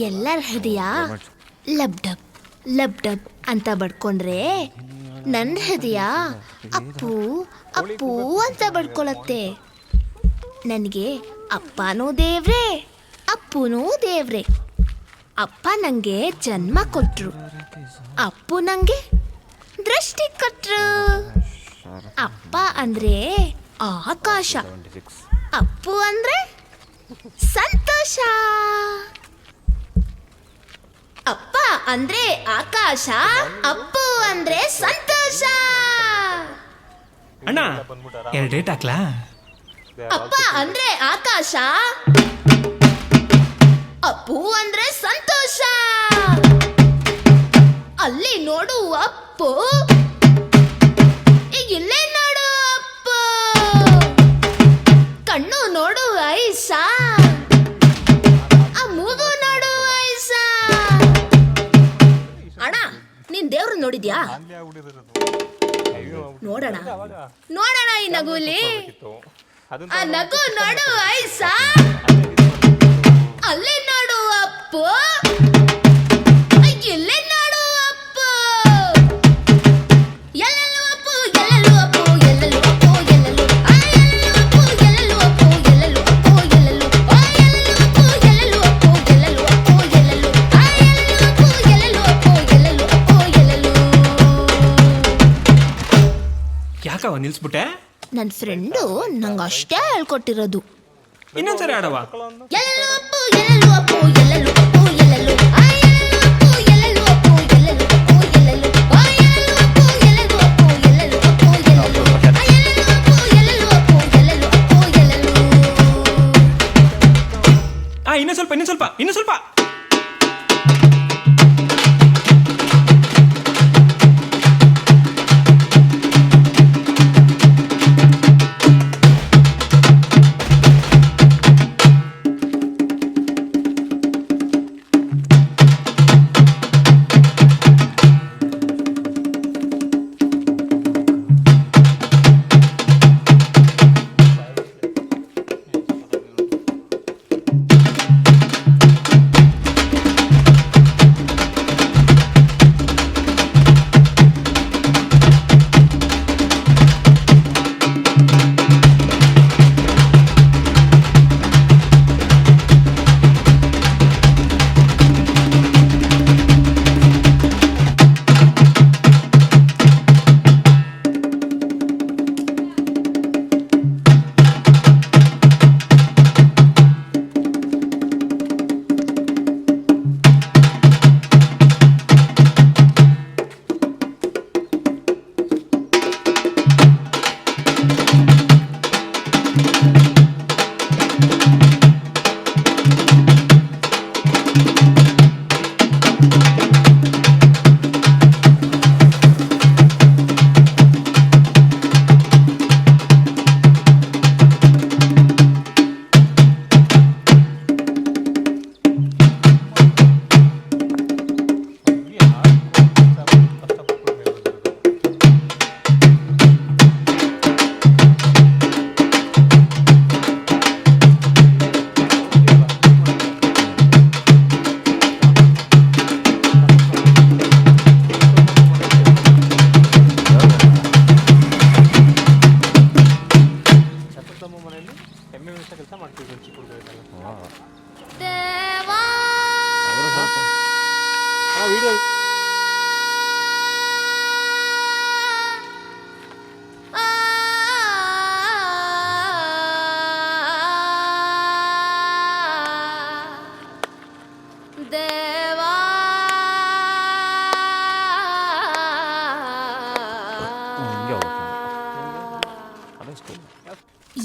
ಎಲ್ಲರ ಹೃದಯ ಲಬ್ dub ಲಬ್ dub ಅಂತ ಬಡ್ಕೊಂಡ್ರೆ ನನ್ನ ಹೃದಯ ಅಪ್ಪು ಅಪ್ಪು ಅಂತ ಬಡ್ಕೊಳತ್ತೆ. ನನಗೆ ಅಪ್ಪನೂ ದೇವ್ರೆ ಅಪ್ಪನೂ ದೇವ್ರೆ. ಅಪ್ಪ ನನಗೆ ಜನ್ಮ ಕೊಟ್ರು, ಅಪ್ಪು ನನಗೆ ದೃಷ್ಟಿ ಕೊಟ್ರು. ಅಪ್ಪ ಅಂದ್ರೆ ಆಕಾಶ, ಅಪ್ಪು ಅಂದ್ರೆ ಸಂತೋಷ. ಅಪ್ಪ ಅಂದ್ರೆ ಆಕಾಶ, ಅಪ್ಪು ಅಂದ್ರೆ ಸಂತೋಷ. ಅಣ್ಣ 2 ಡೇಟ್ ಹಾಕ್ಲಾ? ಅಪ್ಪ ಅಂದ್ರೆ ಆಕಾಶ, ಅಪ್ಪು ಅಂದ್ರೆ ಸಂತೋಷ. ಅಲ್ಲಿ ನೋಡು ಅಪ್ಪು, ಈಗ ಇಲ್ಲೇ ನೋಡು ಅಪ್ಪು. ಕಣ್ಣು ನೋಡು ಐಸ, ಆ ಮೂಗು ನೋಡು ಐಸ. ಅಣ್ಣ ನೀನ್ ದೇವ್ರು ನೋಡಿದ್ಯಾ? ನೋಡೋಣ ನೋಡೋಣ ಈ ನಗುಲಿ, ಆ ನಗು ನೋಡು ಐಸ. ಅಲ್ಲೇ ನೋಡು ಅಪ್ಪು, ಇಲ್ಲೇ ನೋಡು ಅಪ್ಪು. ಎಲ್ಲೆಲ್ಲೂ ಅಪ್ಪು, ಎಲ್ಲೆಲ್ಲೂ ಅಪ್ಪು, ಎಲ್ಲೆಲ್ಲೂ ಅಪ್ಪು, ಎಲ್ಲೆಲ್ಲೂ ಅಪ್ಪು, ಎಲ್ಲೆಲ್ಲೂ ಅಪ್ಪು, ಎಲ್ಲೆಲ್ಲೂ ಅಪ್ಪು, ಎಲ್ಲೆಲ್ಲೂ ಅಪ್ಪು, ಎಲ್ಲೆಲ್ಲೂ ಅಪ್ಪು, ಎಲ್ಲೆಲ್ಲೂ ಅಪ್ಪು, ಎಲ್ಲೆಲ್ಲೂ ಅಪ್ಪು, ಎಲ್ಲೆಲ್ಲೂ ಅಪ್ಪು, ಎಲ್ಲೆಲ್ಲೂ ಅಪ್ಪು, ಎಲ್ಲೆಲ್ಲೂ. ಯಾಕವ ನಿಲ್ಸ್ಬಿಟ್ಟೆ? ನನ್ನ ಫ್ರೆಂಡು ನಂಗೆ ಅಷ್ಟೇ ಹೇಳ್ಕೊಟ್ಟಿರೋದು. ಇನ್ನೊಂದ್ಸರಿ ಆಡವ. ಎಲ್ಲೆಲ್ಲೂ ಅಪ್ಪು, ಎಲ್ಲೆಲ್ಲೂ ಅಪ್ಪು, ಎಲ್ಲೆಲ್ಲೂ ಅಪ್ಪು, ಎಲ್ಲೆಲ್ಲೂ ಅಪ್ಪು, ಎಲ್ಲೆಲ್ಲೂ ಅಪ್ಪು, ಎಲ್ಲೆಲ್ಲೂ ಅಪ್ಪು, ಎಲ್ಲೆಲ್ಲೂ ಅಪ್ಪು, ಎಲ್ಲೆಲ್ಲೂ ಅಪ್ಪು, ಎಲ್ಲೆಲ್ಲೂ ಅಪ್ಪು, ಎಲ್ಲೆಲ್ಲೂ ಅಪ್ಪು, ಎಲ್ಲೆಲ್ಲೂ ಅಪ್ಪು, ಎಲ್ಲೆಲ್ಲೂ ಅಪ್ಪು, ಎಲ್ಲೆಲ್ಲೂ. ಇನ್ನೂ ಸ್ವಲ್ಪ.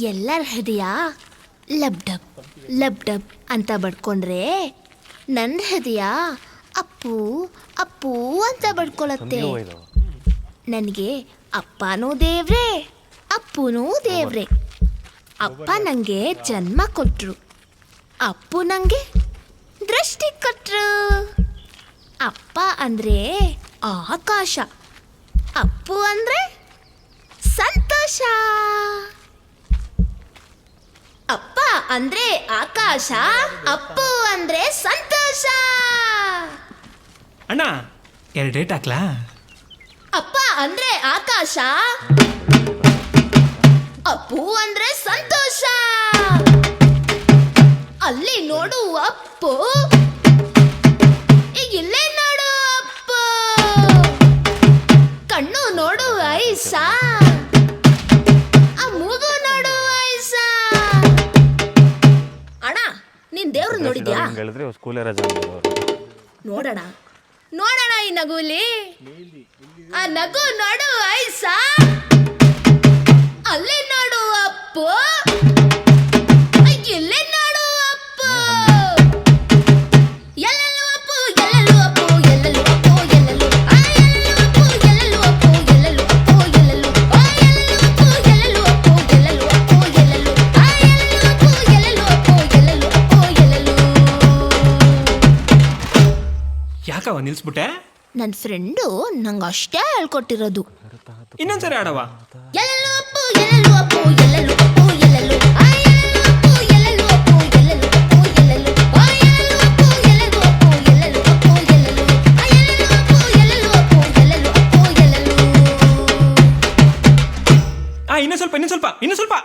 ಎಲ್ಲರ ಹೃದಯ ಲಬ್ ಡಬ್ ಲಬ್ ಡಬ್ ಅಂತ ಬಡ್ಕೊಂಡ್ರೆ ನನ್ನ ಹೃದಯ ಅಪ್ಪು ಅಪ್ಪು ಅಂತ ಬಡ್ಕೊಳತ್ತೆ. ನನಗೆ ಅಪ್ಪನೂ ದೇವ್ರೆ ಅಪ್ಪನೂ ದೇವ್ರೆ. ಅಪ್ಪ ನನಗೆ ಜನ್ಮ ಕೊಟ್ರು, ಅಪ್ಪು ನನಗೆ ದೃಷ್ಟಿ ಕೊಟ್ರು. ಅಪ್ಪ ಅಂದರೆ ಆಕಾಶ, ಅಪ್ಪು ಅಂದರೆ ಸಂತೋಷ. ಅಪ್ಪ ಅಂದ್ರೆ ಆಕಾಶ, ಅಪ್ಪು ಅಂದ್ರೆ ಸಂತೋಷ. ಸಂತೋಷ. ಅಣ್ಣ 2 ಡೇಟ್ ಹಾಕ್ಲಾ? ಅಪ್ಪ ಅಂದ್ರೆ ಆಕಾಶ, ಅಪ್ಪು ಅಂದ್ರೆ ಸಂತೋಷ. ಅಲ್ಲಿ ನೋಡು ಅಪ್ಪು, ಈಗ ಇಲ್ಲೇ ನೋಡು ಅಪ್ಪು. ಕಣ್ಣು ನೋಡು ಐಸ, ಆ ಮೂಗು ನೋಡು ಐಸ. ಅಣ್ಣ ನೀನ್ ದೇವ್ರು ನೋಡಿದ್ಯಾ? ನೋಡೋಣ ನೋಡೋಣ ಈ ನಗುಲಿ, ಆ ನಗು ನೋಡು ಐಸ. ಅಲ್ಲಿ ನೋಡು ಅಪ್ಪು, ಇಲ್ಲೇ ನೋಡು ಅಪ್ಪು. ಎಲ್ಲೆಲ್ಲೂ ಅಪ್ಪು, ಎಲ್ಲೆಲ್ಲೂ ಅಪ್ಪು, ಎಲ್ಲೆಲ್ಲೂ ಅಪ್ಪು, ಎಲ್ಲೆಲ್ಲೂ. ಆ ಎಲ್ಲೆಲ್ಲೂ ಅಪ್ಪು, ಎಲ್ಲೆಲ್ಲೂ ಅಪ್ಪು, ಎಲ್ಲೆಲ್ಲೂ ಅಪ್ಪು, ಎಲ್ಲೆಲ್ಲೂ. ಆ ಎಲ್ಲೆಲ್ಲೂ ಅಪ್ಪು, ಎಲ್ಲೆಲ್ಲೂ ಅಪ್ಪು, ಎಲ್ಲೆಲ್ಲೂ ಅಪ್ಪು, ಎಲ್ಲೆಲ್ಲೂ. ಆ ಎಲ್ಲೆಲ್ಲೂ ಅಪ್ಪು, ಎಲ್ಲೆಲ್ಲೂ ಅಪ್ಪು, ಎಲ್ಲೆಲ್ಲೂ ಅಪ್ಪು, ಎಲ್ಲೆಲ್ಲೂ. ಯಾಕವ ನಿಲ್ಸ್ಬಿಟ್ಟೆ? ನನ್ನ ಫ್ರೆಂಡು ನಂಗೆ ಅಷ್ಟೇ ಹೇಳ್ಕೊಟ್ಟಿರೋದು. ಇನ್ನೊಂದ್ಸರಿ ಆಡವ. ಎಲ್ಲೆಲ್ಲೂ ಅಪ್ಪು, ಎಲ್ಲೆಲ್ಲೂ ಅಪ್ಪು, ಎಲ್ಲೆಲ್ಲೂ ಅಪ್ಪು, ಎಲ್ಲೆಲ್ಲೂ. ಆ ಎಲ್ಲೆಲ್ಲೂ ಅಪ್ಪು, ಎಲ್ಲೆಲ್ಲೂ ಅಪ್ಪು, ಎಲ್ಲೆಲ್ಲೂ ಅಪ್ಪು, ಎಲ್ಲೆಲ್ಲೂ. ಆ ಎಲ್ಲೆಲ್ಲೂ ಅಪ್ಪು, ಎಲ್ಲೆಲ್ಲೂ ಅಪ್ಪು, ಎಲ್ಲೆಲ್ಲೂ ಅಪ್ಪು, ಎಲ್ಲೆಲ್ಲೂ. ಆ ಎಲ್ಲೆಲ್ಲೂ ಅಪ್ಪು, ಎಲ್ಲೆಲ್ಲೂ ಅಪ್ಪು, ಎಲ್ಲೆಲ್ಲೂ ಅಪ್ಪು, ಎಲ್ಲೆಲ್ಲೂ. ಇನ್ನೂ ಸ್ವಲ್ಪ ಇನ್ನೂ ಸ್ವಲ್ಪ.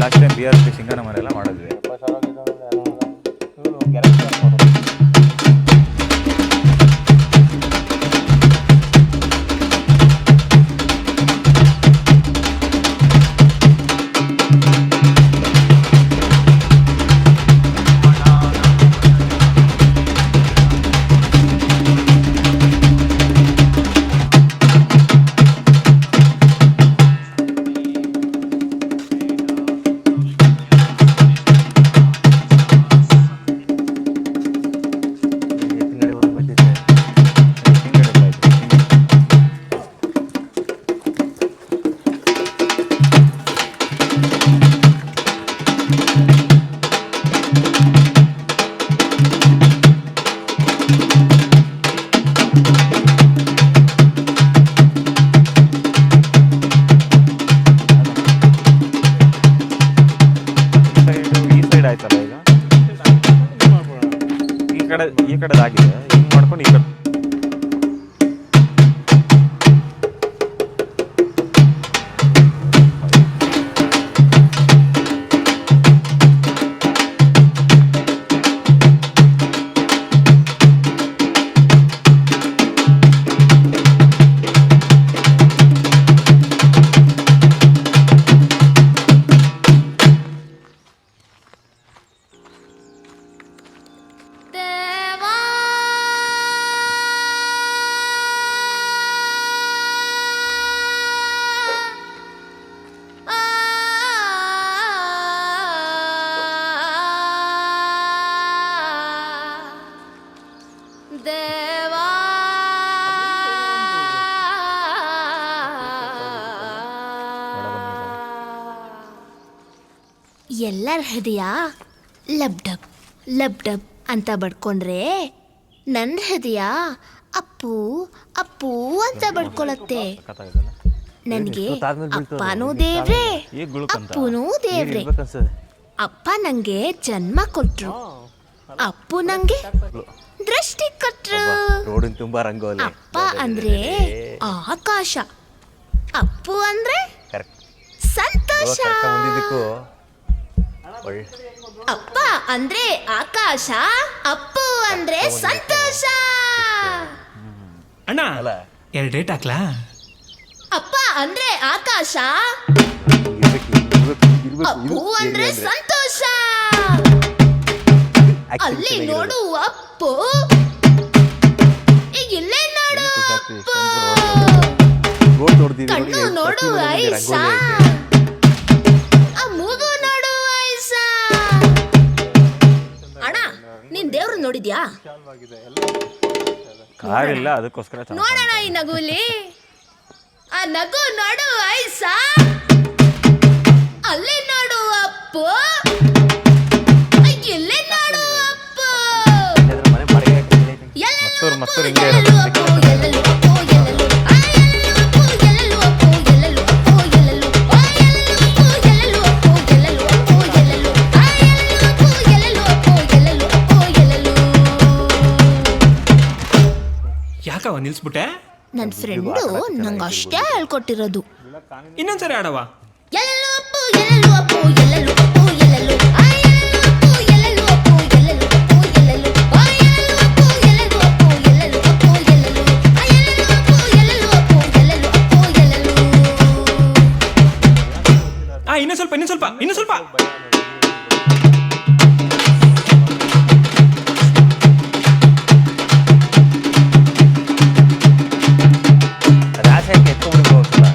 ಲಾಸ್ಟ್ ಟೈಮ್ BRP ಸಿಂಗನ ಮನೆಲ್ಲ ಮಾಡಿದ್ವಿ. ಈ ಕಡೆದಾಗಿದೆ, ಹಿಂಗೆ ಮಾಡ್ಕೊಂಡು ಈ ಕಡೆ ಎಲ್ಲರ ಹೃದಯ ಲಬ್ ಡಬ್ ಅಂತ ಬಡ್ಕೊಂಡ್ರೆ ನನ್ನ ಹೃದಯ ಅಪ್ಪು ಅಪ್ಪು ಅಂತ ಬಡ್ಕೊಳತ್ತೆ. ನನಗೆ ಅಪ್ಪನೂ ದೇವ್ರೆ ಅಪ್ಪನೂ ದೇವ್ರೆ. ಅಪ್ಪ ನಂಗೆ ಜನ್ಮ ಕೊಟ್ರು, ಅಪ್ಪು ನಂಗೆ ದೃಷ್ಟಿ ಕೊಟ್ರು. ಅಪ್ಪ ಅಂದ್ರೆ ಆಕಾಶ, ಅಪ್ಪು ಅಂದ್ರೆ ಸಂತೋಷ. ಅಪ್ಪ ಅಂದ್ರೆ ಆಕಾಶ, ಅಪ್ಪು ಅಂದ್ರೆ ಸಂತೋಷ. ಅಣ್ಣ 2 ಡೇಟ್ ಹಾಕ್ಲಾ? ಅಪ್ಪ ಅಂದ್ರೆ ಆಕಾಶ, ಅಪ್ಪು ಅಂದ್ರೆ ಸಂತೋಷ. ಅಲ್ಲಿ ನೋಡು ಅಪ್ಪು, ಈಗ ಇಲ್ಲೇ ನೋಡು ಅಪ್ಪು. ಕಣ್ಣು ನೋಡು ಐಸ, ಆ ಮೂಗು ನೋಡು ಐಸ. ಅಣ್ಣ ನೀನ್ ದೇವ್ರು ನೋಡಿದ್ಯಾ? ಕಾರಿಲ್ಲ, ಅದಕ್ಕೋಸ್ಕರ ನೋಡೋಣ ಈ ನಗುಲಿ, ಆ ನಗು ನೋಡು ಐಸ ಅಲ್ಲಿ ನೋಡು ಅಪ್ಪು ಇಲ್ಲಿ ನೋಡು ಅಪ್ಪು ಮನೆ ಬಾಡಿಗೆ ಮತ್ತೂರು ಮತ್ತೂರು ಹಿಂಗೆ ಇರೋದು ಯಾಕವ ನಿಲ್ಸ್ಬಿಟ್ಟೆ? ನನ್ನ ಫ್ರೆಂಡು ನಂಗೆ ಅಷ್ಟೇ ಹೇಳ್ಕೊಟ್ಟಿರೋದು. ಇನ್ನೊಂದ್ಸರಿ ಆಡವ. ಎಲ್ಲೆಲ್ಲೂ ಅಪ್ಪು ಎಲ್ಲೆಲ್ಲೂ ಅಪ್ಪು ಎಲ್ಲೆಲ್ಲೂ ಅಪ್ಪು ಎಲ್ಲೆಲ್ಲೂ ಆ ಎಲ್ಲೆಲ್ಲೂ ಅಪ್ಪು ಎಲ್ಲೆಲ್ಲೂ ಅಪ್ಪು ಎಲ್ಲೆಲ್ಲೂ ಆ ಎಲ್ಲೆಲ್ಲೂ ಅಪ್ಪು ಎಲ್ಲೆಲ್ಲೂ ಅಪ್ಪು ಎಲ್ಲೆಲ್ಲೂ ಆ ಎಲ್ಲೆಲ್ಲೂ ಅಪ್ಪು ಎಲ್ಲೆಲ್ಲೂ ಅಪ್ಪು ಎಲ್ಲೆಲ್ಲೂ. ಇನ್ನೂ ಸ್ವಲ್ಪ. ರಾಶಿ ಎತ್ಕೊಂಡ್ಬಿಡಿ ಹೋಗ್ತಲ್ಲ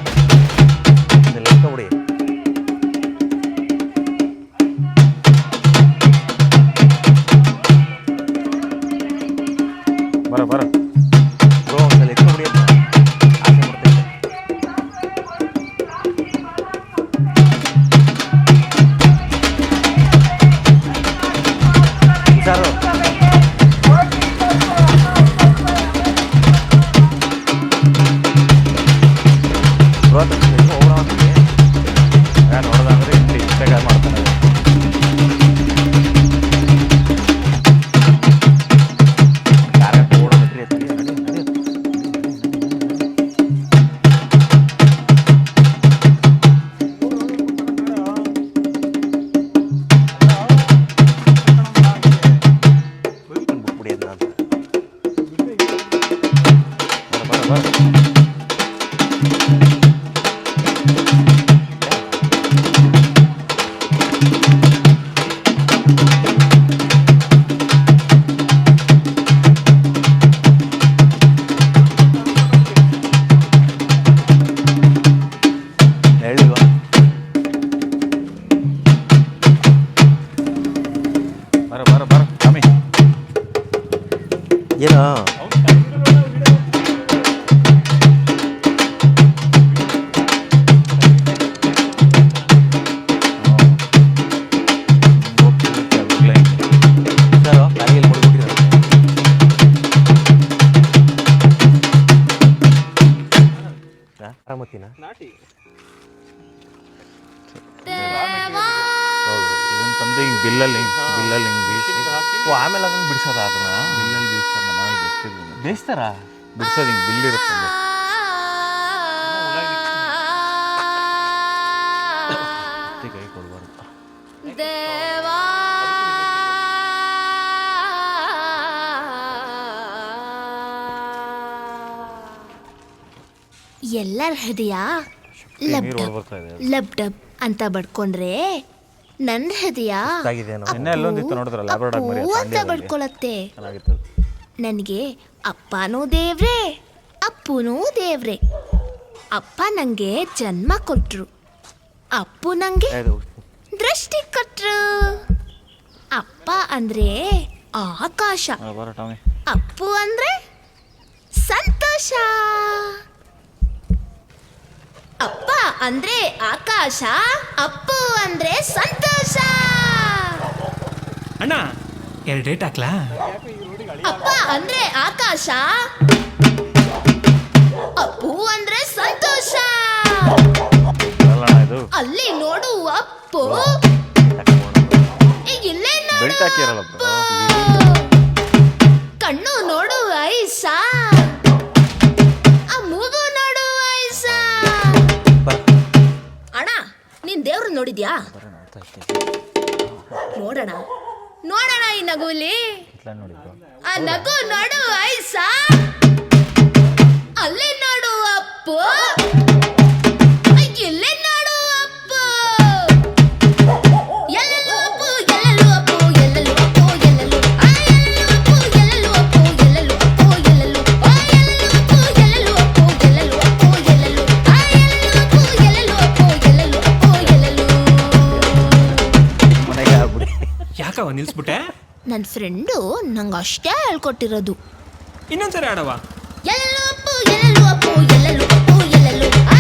ಇದೆಲ್ಲ ಎತ್ಕೊಂಡ್ಬಿಡಿ. ಬರ ಬ್ರೋ ಒಂದ್ಸಲ ಎತ್ಕೊಂಡ್ಬಿಡಿ ಅಂತ ಆಸೆ ಮಾಡ್ತೈತೆ. ಸಾರು ನೋಡೋದಂದ್ರೆ ಇಲ್ಲಿ ಇನ್ಸ್ಟಾಗ್ರಾಮ್ ಮಾಡ್ತಾನೆ. ಬರ ಸ್ವಾಮಿ ಏನೋ ಆರಾಮತ್ತಿನ ಇದನ್ನ ತಂದು ಹಿಂಗೆ ಬಿಲ್ಲಲ್ಲಿ ಹಿಂಗೆ ಬೀಸಿ ಆಮೇಲೆ ಅದನ್ನು ಬಿಡಿಸೋದ ಅದನ್ನ ಬಿಲ್ಲಲ್ಲಿ ಬೀಸ್ತಾರೆ. ನಮ್ಮ ಮನೇಲಿ ಬಿಡಿಸಿದ್ರು ಬೇಯಿಸ್ತಾರ ಬಿಡಿಸೋದು ಹಿಂಗೆ ಬಿಲ್ ಇರುತ್ತೆ. ಕೈ ಕೊಡ್ಬಾರ್ದು. ಎಲ್ಲರ ಹೃದಯ ಲಬ್ ಡಬ್ ಅಂತ ಬಡ್ಕೊಂಡ್ರೆ ನನ್ನ ಹೃದಯ ಅಂತ ಬಡ್ಕೊಳತ್ತೆ. ನನಗೆ ಅಪ್ಪನೂ ದೇವ್ರೆ ಅಪ್ಪನೂ ದೇವ್ರೆ. ಅಪ್ಪ ನಂಗೆ ಜನ್ಮ ಕೊಟ್ರು, ಅಪ್ಪು ನಂಗೆ ದೃಷ್ಟಿ ಕೊಟ್ರು. ಅಪ್ಪ ಅಂದ್ರೆ ಆಕಾಶ, ಅಪ್ಪು ಅಂದ್ರೆ ಸಂತೋಷ. ಅಪ್ಪ ಅಂದ್ರೆ ಆಕಾಶ, ಅಪ್ಪು ಅಂದ್ರೆ ಸಂತೋಷ. ಅಣ್ಣ 2 ಡೇಟ್ ಹಾಕ್ಲಾ? ಅಪ್ಪ ಅಂದ್ರೆ ಆಕಾಶ, ಅಪ್ಪು ಅಂದ್ರೆ ಸಂತೋಷ. ಅಲ್ಲಿ ನೋಡು ಅಪ್ಪು, ಇಲ್ಲೇ ನೋಡು ಕಣ್ಣು ನೋಡು ಐಸ, ಆ ಮೂಗು ನೋಡು ಐಸ. ಅಣ್ಣ ನೀನ್ ದೇವ್ರು ನೋಡಿದ್ಯಾ? ನೋಡೋಣ ನೋಡೋಣ ಈ ನಗುಲಿ. ಆ ನಗು ನೋಡು ಐಸ, ಅಲ್ಲಿ ನೋಡು ಅಪ್ಪು, ಇಲ್ಲೇ ನೋಡು ಅಪ್ಪು. ಎಲ್ಲೆಲ್ಲೂ ಅಪ್ಪು ಎಲ್ಲೆಲ್ಲೂ ಅಪ್ಪು ಎಲ್ಲೆಲ್ಲೂ ಅಪ್ಪು ಎಲ್ಲೆಲ್ಲೂ ಆ ಎಲ್ಲೆಲ್ಲೂ ಅಪ್ಪು ಎಲ್ಲೆಲ್ಲೂ ಅಪ್ಪು ಎಲ್ಲೆಲ್ಲೂ ಆ ಎಲ್ಲೆಲ್ಲೂ ಅಪ್ಪು ಎಲ್ಲೆಲ್ಲೂ ಅಪ್ಪು ಎಲ್ಲೆಲ್ಲೂ ಆ ಎಲ್ಲೆಲ್ಲೂ ಅಪ್ಪು ಎಲ್ಲೆಲ್ಲೂ ಅಪ್ಪು ಎಲ್ಲೆಲ್ಲೂ. ಯಾಕವ ನಿಲ್ಸ್ಬಿಟ್ಟೆ? ನನ್ನ ಫ್ರೆಂಡು ನಂಗೆ ಅಷ್ಟೇ ಹೇಳ್ಕೊಟ್ಟಿರೋದು. ಇನ್ನೊಂದ್ಸರಿ ಆಡವ. ಎಲ್ಲೆಲ್ಲೂ ಅಪ್ಪು ಎಲ್ಲೆಲ್ಲೂ ಅಪ್ಪು ಎಲ್ಲೆಲ್ಲೂ ಅಪ್ಪು ಎಲ್ಲೆಲ್ಲೂ ಆ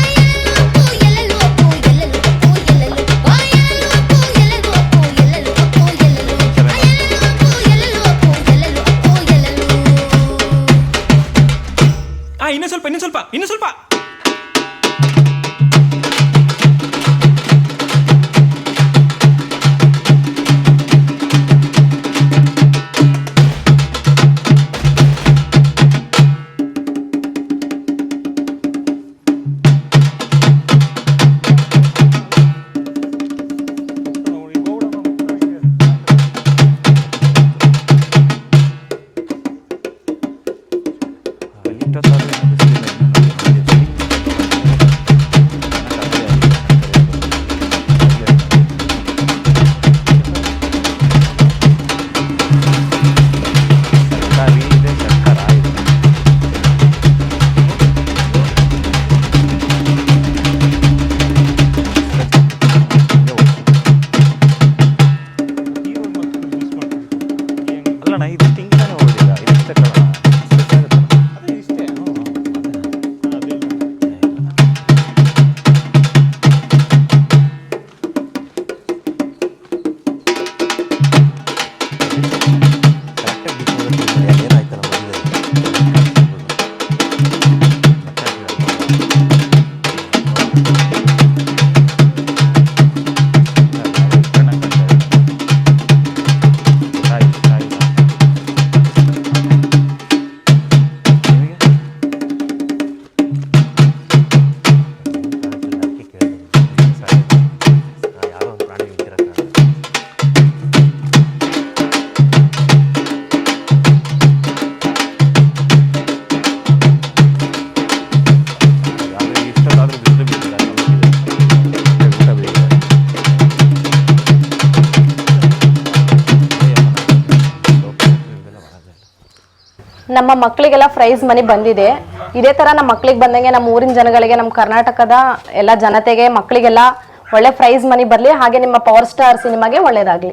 ನಮ್ಮ ಮಕ್ಕಳಿಗೆಲ್ಲ ಪ್ರೈಸ್ ಮನಿ ಬಂದಿದೆ. ಇದೇ ತರ ನಮ್ಮ ಮಕ್ಳಿಗೆ ಬಂದಂಗೆ ನಮ್ಮ ಊರಿನ ಜನಗಳಿಗೆ, ನಮ್ಮ ಕರ್ನಾಟಕದ ಎಲ್ಲ ಜನತೆಗೆ, ಮಕ್ಕಳಿಗೆಲ್ಲ ಒಳ್ಳೆ ಪ್ರೈಸ್ ಮನಿ ಬರಲಿ. ಹಾಗೆ ನಿಮ್ಮ ಪವರ್ ಸ್ಟಾರ್ ಸಿನಿಮಾಗೆ ಒಳ್ಳೇದಾಗ್ಲಿ.